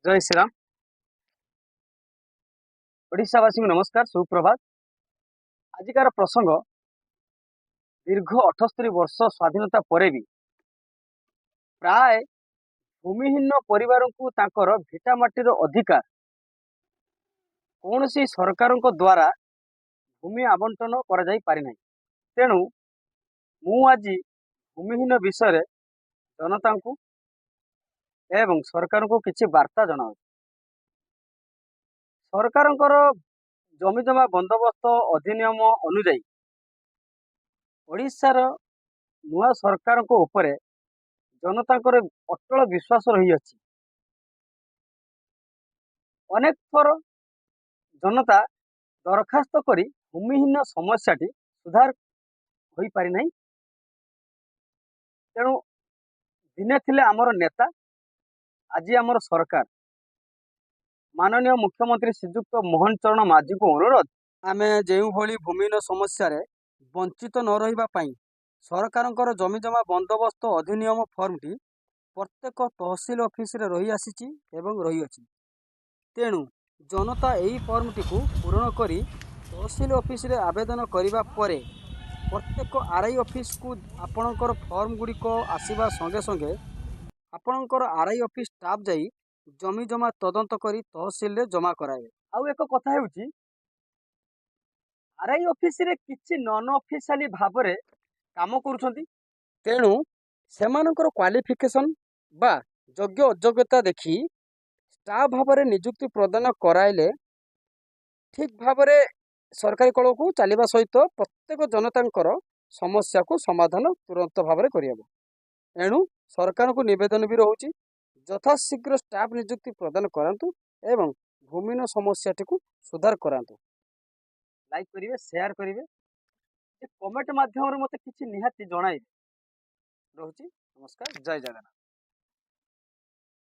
जय श्रीराम। ओडिशावासी को नमस्कार, सुप्रभात। आजिकार प्रसंग दीर्घ 78 वर्ष स्वाधीनता परे भी प्राय भूमिहीन परिवार को तांकर भिटामाटीर अधिकार कौन सी सरकार द्वारा भूमि आवंटन करा जाई पारि नाही। तेणु मु आज भूमिहीन विषय जनता को एवं सरकार को किसी वार्ता जनाऊ। सरकार जमी जमा बंदोबस्त अधिनियम अनुजाई ओडिशार नुआ सरकार उपरे जनता अटल विश्वास रही अछि। अनेक थर जनता दरखास्त करी भूमिहीन समस्याटी सुधार हो पारि नाही। तेणु दिने थिले आमर नेता, आज आमर सरकार माननीय मुख्यमंत्री श्रीजुक्त मोहन चरण माझी को अनुरोध, आमे जो भली भूमिहीन समस्या रे वंचित न रहिबा पई सरकार जमी जमा बंदोबस्त अधिनियम फर्मटी प्रत्येक तहसिल ऑफिस रे रही आसीची एवं रही अछि। तेणु जनता यही फर्मटी को पूरण करी तहसिल ऑफिस रे आवेदन करिबा परे प्रत्येक आरआई ऑफिस को आपणकर फर्म गुड़िक आसवा संगे संगे आपणकर आरआई ऑफिस स्टाफ जाई जमी जमा तदंत करी तहसिल रे जमा कराए। आउ एक कथा हेउची, आरआई ऑफिस रे किछि नॉन ऑफिशियली भाव रे काम करूछंती। तेणु सेमानकर क्वालिफिकेशन बा योग्य अयोग्यता देखी स्टाफ भाव में नियुक्ति प्रदान कराइले ठीक भाव में सरकारी कल को चलवा सहित प्रत्येक जनता समस्या को समाधान तुरंत भाव में कर। एणु सरकार को निवेदन भी रोचे यथाशीघ्र स्टाफ नियुक्ति प्रदान करांतु एवं भूमिहीन समस्याटी को सुधार करांतु। लाइक करिवे, शेयर करिवे, कमेंट माध्यम रे मते किछि निहाती जणाइबे। रोची नमस्कार, जय जगन्नाथ।